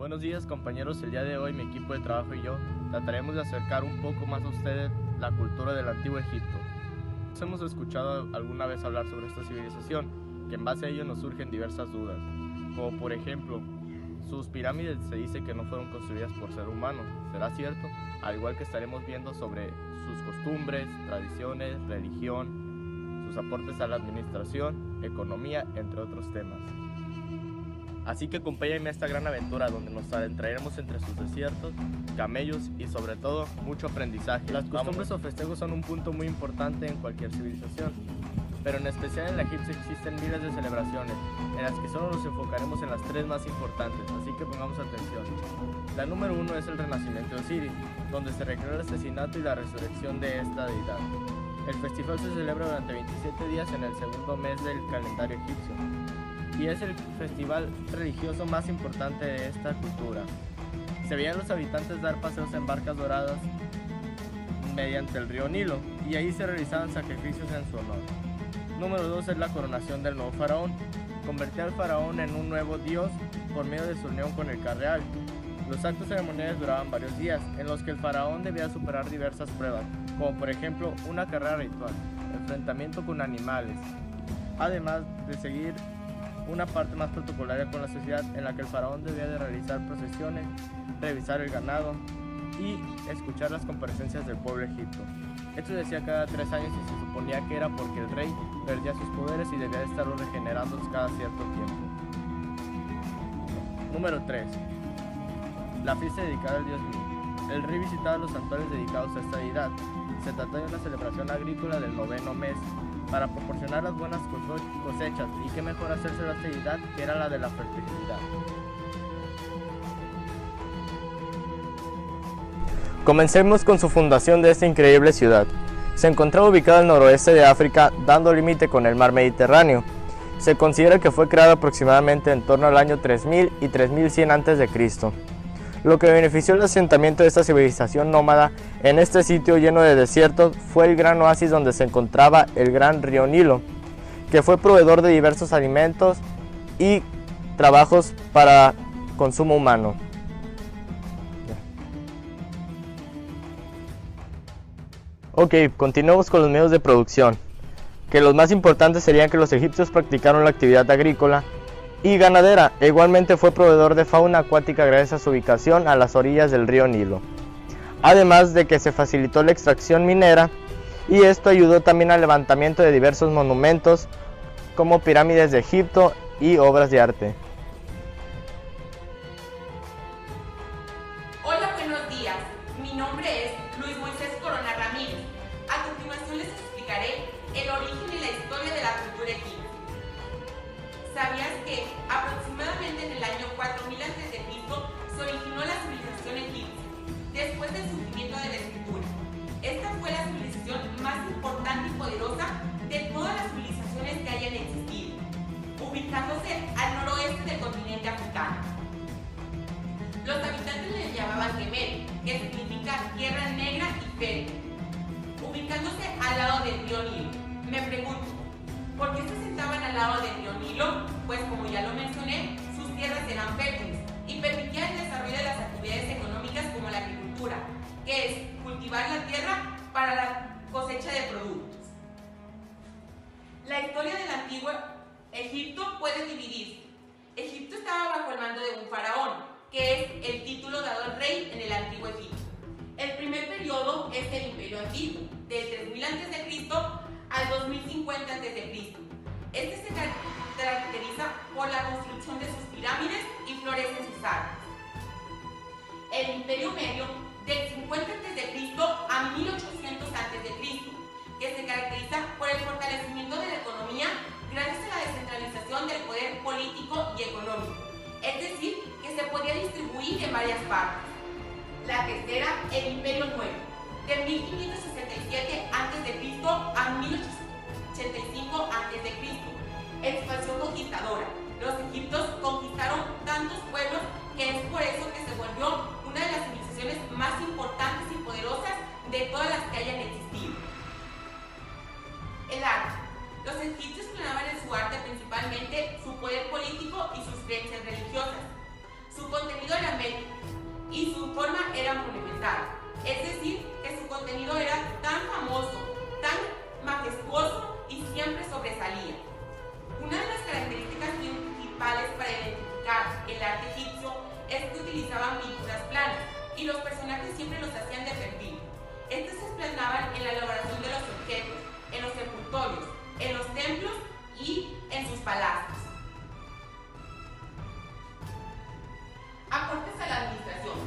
Buenos días compañeros, el día de hoy mi equipo de trabajo y yo trataremos de acercar un poco más a ustedes la cultura del Antiguo Egipto. Hemos escuchado alguna vez hablar sobre esta civilización, que en base a ello nos surgen diversas dudas, como por ejemplo, sus pirámides se dice que no fueron construidas por ser humano, ¿será cierto? Al igual que estaremos viendo sobre sus costumbres, tradiciones, religión, sus aportes a la administración, economía, entre otros temas. Así que acompáñenme a esta gran aventura donde nos adentraremos entre sus desiertos, camellos y sobre todo mucho aprendizaje. Las costumbres o festejos son un punto muy importante en cualquier civilización, pero en especial en la egipcia existen miles de celebraciones, en las que solo nos enfocaremos en las tres más importantes, así que pongamos atención. La número 1 es el renacimiento de Osiris, donde se recrea el asesinato y la resurrección de esta deidad. El festival se celebra durante 27 días en el segundo mes del calendario egipcio, y es el festival religioso más importante de esta cultura. Se veían los habitantes dar paseos en barcas doradas mediante el río Nilo, y ahí se realizaban sacrificios en su honor. Número 2 es la coronación del nuevo faraón. Convertía al faraón en un nuevo dios por medio de su unión con el Ka real. Los actos ceremoniales duraban varios días, en los que el faraón debía superar diversas pruebas, como por ejemplo una carrera ritual, enfrentamiento con animales, además de seguir una parte más protocolaria con la sociedad, en la que el faraón debía de realizar procesiones, revisar el ganado y escuchar las comparecencias del pueblo egipto. Esto se decía cada 3 años y se suponía que era porque el rey perdía sus poderes y debía de estarlos regenerando cada cierto tiempo. Número 3. La fiesta dedicada al dios Nil. El rey visitaba los santuarios dedicados a esta deidad. Se trata de una celebración agrícola del 9º mes, para proporcionar las buenas cosechas, y qué mejor hacerse a esta deidad que era la de la fertilidad. Comencemos con su fundación de esta increíble ciudad. Se encontraba ubicada al noroeste de África, dando límite con el mar Mediterráneo. Se considera que fue creada aproximadamente en torno al año 3000 y 3100 a.C. Lo que benefició el asentamiento de esta civilización nómada en este sitio lleno de desiertos fue el gran oasis donde se encontraba el gran río Nilo, que fue proveedor de diversos alimentos y trabajos para consumo humano. Ok, continuemos con los medios de producción, que los más importantes serían que los egipcios practicaron la actividad agrícola y ganadera, e igualmente fue proveedor de fauna acuática gracias a su ubicación a las orillas del río Nilo. Además de que se facilitó la extracción minera, y esto ayudó también al levantamiento de diversos monumentos como pirámides de Egipto y obras de arte. Hola, buenos días. Mi nombre es Luis Moisés Corona Ramírez. A continuación les explicaré el origen y la historia de la cultura egipcia. ¿Sabías que aproximadamente en el año 4000 a.C. se originó la civilización egipcia, después del surgimiento de la escritura? Esta fue la civilización más importante y poderosa de todas las civilizaciones que hayan existido, ubicándose al noroeste del continente africano. Los habitantes le llamaban Kemet, que significa tierra negra y fértil, ubicándose al lado del río Nilo. Me pregunto, ¿por qué se sentaban al lado del río Nilo? Pues como ya lo mencioné, sus tierras eran fértiles y permitían el desarrollo de las actividades económicas como la agricultura, que es cultivar la tierra para la cosecha de productos. La historia del antiguo Egipto puede dividirse. Egipto estaba bajo el mando de un faraón, que es el título dado al rey en el antiguo Egipto. El primer periodo es el Imperio Antiguo, del 3000 a.C. al 2050 a.C. Este se caracteriza por la construcción de sus pirámides y flores en sus árboles. El Imperio Medio, del 50 a.C. a 1800 a.C., que se caracteriza por el fortalecimiento de la economía gracias a la descentralización del poder político y económico, es decir, que se podía distribuir en varias partes. La tercera, el Imperio Nuevo, de 1567 a.C. a 1885 a.C., expansión conquistadora. Los egipcios conquistaron tantos pueblos que es por eso que se volvió una de las civilizaciones más importantes y poderosas de todas las que hayan existido. El arte. Los egipcios planeaban en su arte principalmente su poder político y sus creencias religiosas. Su contenido era médico y su forma era monumental, es decir, que su contenido era tan famoso, tan majestuoso y siempre sobresalía. Una de las características principales para identificar el arte egipcio es que utilizaban pinturas planas y los personajes siempre los hacían de perfil. Estos se plasmaban en la elaboración de los objetos, en los sepultorios, en los templos y en sus palacios. Aportes a la administración.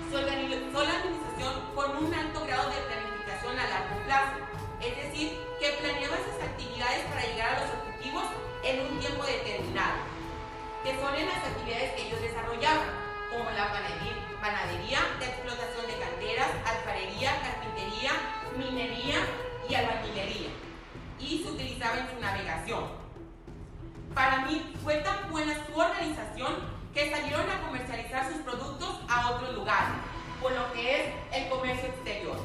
Se organizó la administración con un alto grado de planificación a largo plazo, es decir, que planeaba sus actividades para llegar a los objetivos en un tiempo determinado, que son en las actividades que ellos desarrollaban, como la panadería, la explotación de canteras, alfarería, carpintería, minería y albañilería, y se utilizaba en su navegación. Para mí fue tan buena su organización que salieron a comercializar sus productos a otros lugares, por lo que es el comercio exterior.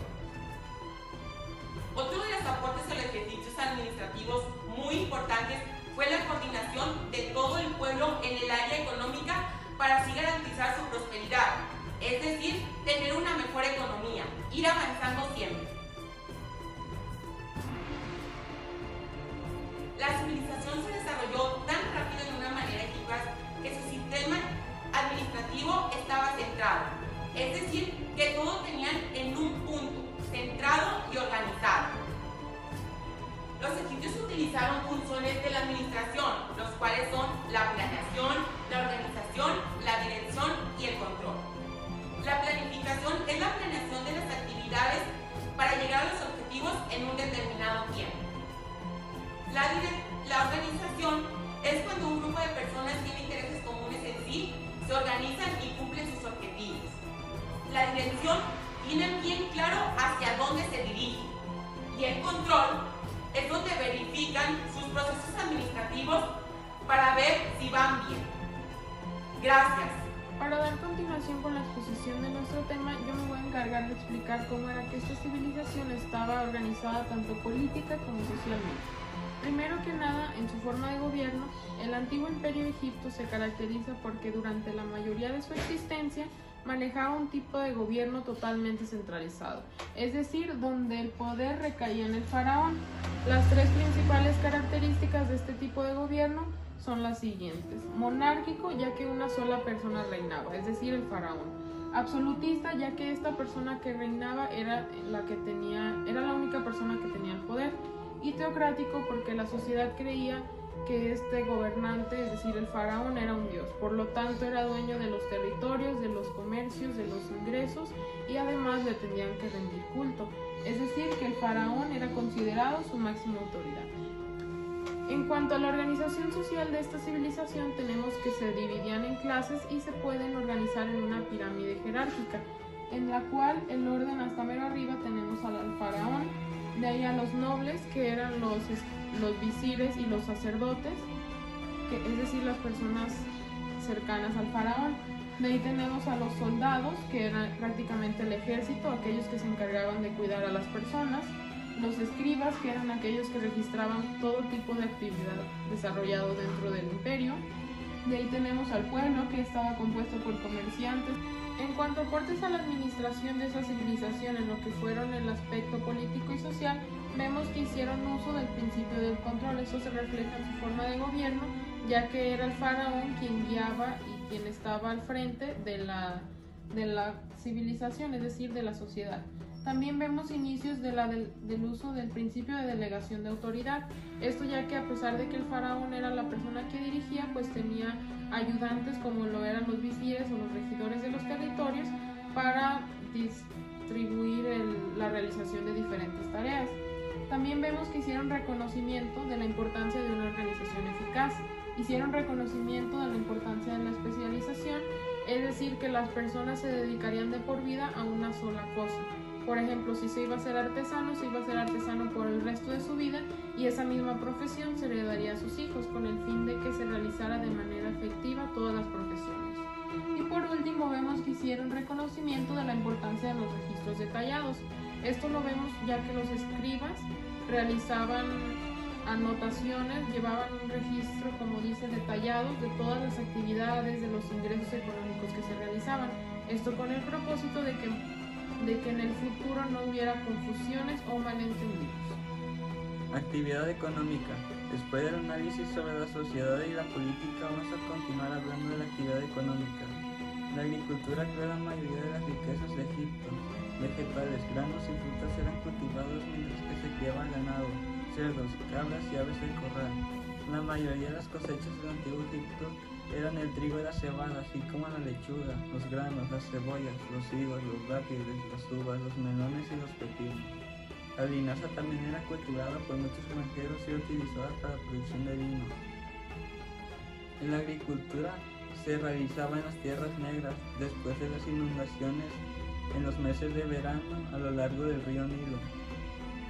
Otro de los aportes a los ejercicios administrativos muy importantes fue la coordinación de todo el pueblo en el área económica para así garantizar su prosperidad, es decir, tener una mejor economía, ir avanzando siempre. La civilización se desarrolló tan rápido de una manera eficaz que su sistema administrativo estaba centrado, es decir, que todo tenían en un punto, centrado y organizado. Los egipcios utilizaron funciones de la administración, los cuales son la planeación, la organización, la dirección y el control. La planificación es la planeación de las actividades para llegar a los objetivos en un determinado tiempo. La organización es cuando un grupo de personas tiene intereses comunes en sí, se organizan y cumplen sus objetivos. La dirección tiene bien claro hacia dónde se dirige, y el control es donde verifican sus procesos administrativos para ver si van bien. Gracias. Para dar continuación con la exposición de nuestro tema, yo me voy a encargar de explicar cómo era que esta civilización estaba organizada tanto política como socialmente. Primero que nada, en su forma de gobierno, el antiguo imperio de Egipto se caracteriza porque durante la mayoría de su existencia manejaba un tipo de gobierno totalmente centralizado, es decir, donde el poder recaía en el faraón. Las tres principales características de este tipo de gobierno son las siguientes: monárquico, ya que una sola persona reinaba, es decir, el faraón; absolutista, ya que esta persona que reinaba era la única persona que tenía el poder; y teocrático, porque la sociedad creía que este gobernante, es decir, el faraón, era un dios, por lo tanto era dueño de los territorios, de los comercios, de los ingresos, y además le tenían que rendir culto, es decir, que el faraón era considerado su máxima autoridad. En cuanto a la organización social de esta civilización, tenemos que se dividían en clases y se pueden organizar en una pirámide jerárquica, en la cual el orden hasta mero arriba tenemos al faraón, de ahí a los nobles, que eran los visires y los sacerdotes, es decir, las personas cercanas al faraón. De ahí tenemos a los soldados, que eran prácticamente el ejército, aquellos que se encargaban de cuidar a las personas; los escribas, que eran aquellos que registraban todo tipo de actividad desarrollado dentro del imperio. De ahí tenemos al pueblo, que estaba compuesto por comerciantes. En cuanto a aportes a la administración de esa civilización en lo que fueron el aspecto político y social, vemos que hicieron uso del principio del control. Eso se refleja en su forma de gobierno, ya que era el faraón quien guiaba y quien estaba al frente de la civilización, es decir, de la sociedad. También vemos inicios del uso del principio de delegación de autoridad. Esto ya que a pesar de que el faraón era la persona que dirigía, pues tenía ayudantes como lo eran los visires o los regidores de los territorios para distribuir la realización de diferentes tareas. También vemos que hicieron reconocimiento de la importancia de una organización eficaz. Hicieron reconocimiento de la importancia de la especialización, es decir, que las personas se dedicarían de por vida a una sola cosa. Por ejemplo, si se iba a ser artesano, se iba a ser artesano por el resto de su vida, y esa misma profesión se heredaría a sus hijos con el fin de que se realizara de manera efectiva todas las profesiones. Y por último vemos que hicieron reconocimiento de la importancia de los registros detallados. Esto lo vemos ya que los escribas realizaban anotaciones llevaban un registro, como dice, detallado de todas las actividades, de los ingresos económicos que se realizaban. Esto con el propósito de que en el futuro no hubiera confusiones o malentendidos. Actividad económica. Después del análisis sobre la sociedad y la política, vamos a continuar hablando de la actividad económica. La agricultura creó la mayoría de las riquezas de Egipto. Vegetales, granos y frutas eran cultivados mientras que se criaba ganado, cerdos, cabras y aves del corral. La mayoría de las cosechas del antiguo Egipto eran el trigo y la cebada, así como la lechuga, los granos, las cebollas, los higos, los dátiles, las uvas, los melones y los pepinos. La linaza también era cultivada por muchos extranjeros y utilizada para la producción de vino. La agricultura se realizaba en las tierras negras después de las inundaciones en los meses de verano a lo largo del río Nilo.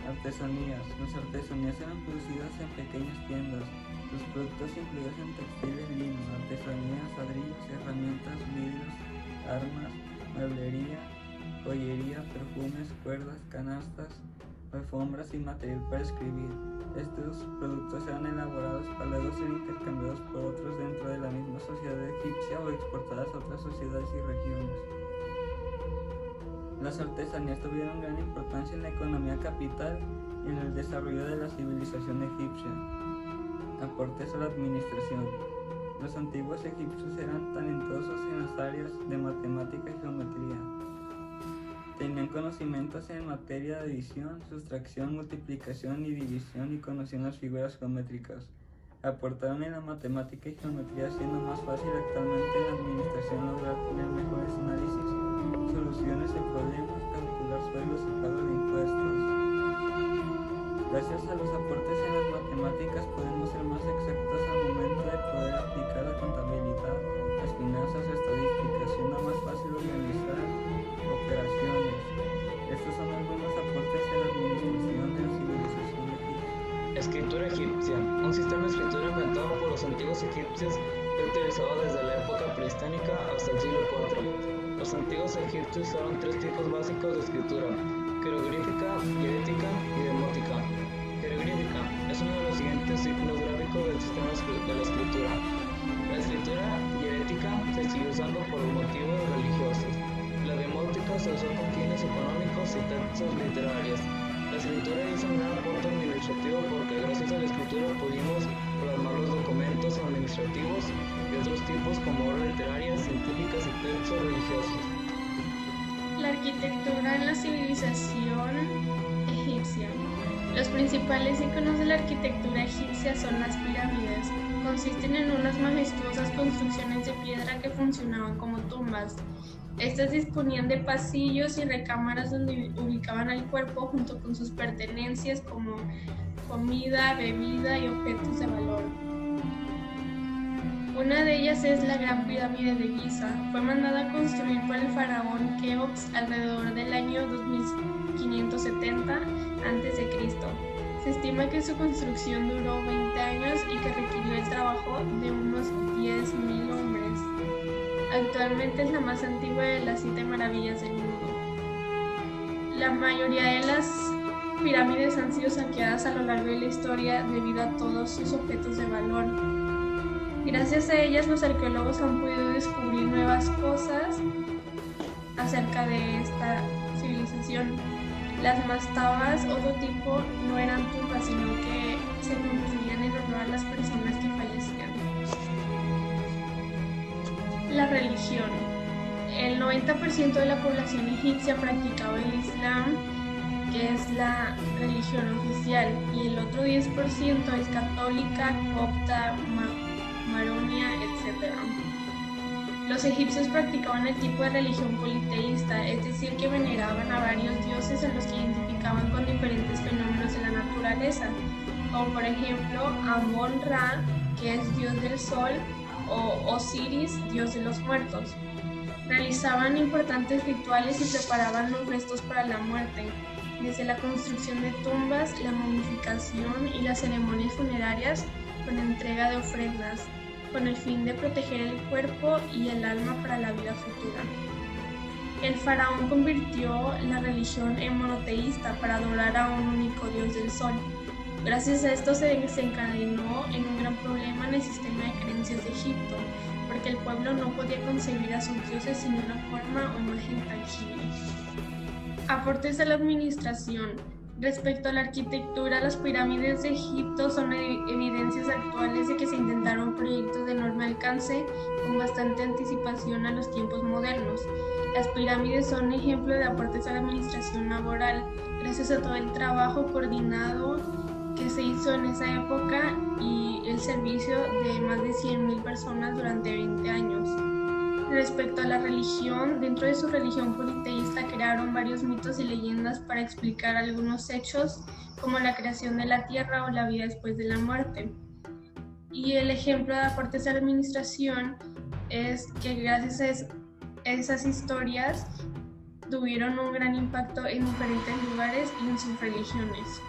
Artesanías. Las artesanías eran producidas en pequeñas tiendas. Los productos incluidos en textiles, lino, artesanías, ladrillos, herramientas, vidrios, armas, mueblería, joyería, perfumes, cuerdas, canastas, alfombras y material para escribir. Estos productos eran elaborados para luego ser intercambiados por otros dentro de la misma sociedad egipcia o exportadas a otras sociedades y regiones. Las artesanías tuvieron gran importancia en la economía capital y en el desarrollo de la civilización egipcia. Aportes a la administración. Los antiguos egipcios eran talentosos en las áreas de matemática y geometría. Tenían conocimientos en materia de adición, sustracción, multiplicación y división y conocían las figuras geométricas. Aportaron en la matemática y geometría, siendo más fácil actualmente en la administración lograr tener mejores análisis, soluciones de problemas, calcular sueldos y pago de impuestos. Gracias a los aportes en las matemáticas podemos ser más exactos al momento de poder aplicar la contabilidad, las finanzas o estadísticas, siendo más fácil organizar operaciones. Estos son algunos aportes en la administración de la civilización egipcia. Escritura egipcia. Un sistema de escritura inventado por los antiguos egipcios fue utilizado desde la época prehispánica hasta el siglo IV. Los antiguos egipcios usaron tres tipos básicos de escritura: jeroglífica, hierática y demótica. Jeroglífica es uno de los siguientes signos gráficos del sistema de la escritura. La escritura hierática se sigue usando por motivos religiosos. La demótica se usó con fines económicos y textos literarios. La escritura hizo un gran aporte administrativo porque gracias a la escritura pudimos plasmar los documentos administrativos y otros tipos como obras literarias, científicas y textos religiosos. La arquitectura en la civilización egipcia. Los principales iconos de la arquitectura egipcia son las pirámides. Consisten en unas majestuosas construcciones de piedra que funcionaban como tumbas. Estas disponían de pasillos y recámaras donde ubicaban al cuerpo junto con sus pertenencias como comida, bebida y objetos de valor. Una de ellas es la Gran Pirámide de Giza. Fue mandada a construir por el faraón Keops alrededor del año 2570 a.C. Se estima que su construcción duró 20 años y que requirió el trabajo de unos 10.000 hombres. Actualmente es la más antigua de las 7 maravillas del mundo. La mayoría de las pirámides han sido saqueadas a lo largo de la historia debido a todos sus objetos de valor. Gracias a ellas, los arqueólogos han podido descubrir nuevas cosas acerca de esta civilización. Las mastabas, otro tipo, no eran tumbas, sino que se construían en honor a las personas que fallecían. La religión. El 90% de la población egipcia practicaba el Islam, que es la religión oficial, y el otro 10% es católica, copta, maronia, etc. Los egipcios practicaban el tipo de religión politeísta, es decir, que veneraban a varios dioses a los que identificaban con diferentes fenómenos de la naturaleza, como por ejemplo Amón-Ra, que es dios del sol, o Osiris, dios de los muertos. Realizaban importantes rituales y preparaban los restos para la muerte, desde la construcción de tumbas, la momificación y las ceremonias funerarias con entrega de ofrendas, con el fin de proteger el cuerpo y el alma para la vida futura. El faraón convirtió la religión en monoteísta para adorar a un único dios del sol. Gracias a esto se desencadenó en un gran problema en el sistema de creencias de Egipto, porque el pueblo no podía concebir a sus dioses sin una forma o imagen tangible. Aportes a la administración. Respecto a la arquitectura, las pirámides de Egipto son evidencias actuales de que se intentaron proyectos de enorme alcance con bastante anticipación a los tiempos modernos. Las pirámides son ejemplo de aportes a la administración laboral, gracias a todo el trabajo coordinado que se hizo en esa época y el servicio de más de 100.000 personas durante 20 años. Respecto a la religión, dentro de su religión politeísta crearon varios mitos y leyendas para explicar algunos hechos como la creación de la tierra o la vida después de la muerte. Y el ejemplo de aportes a la administración es que gracias a esas historias tuvieron un gran impacto en diferentes lugares y en sus religiones.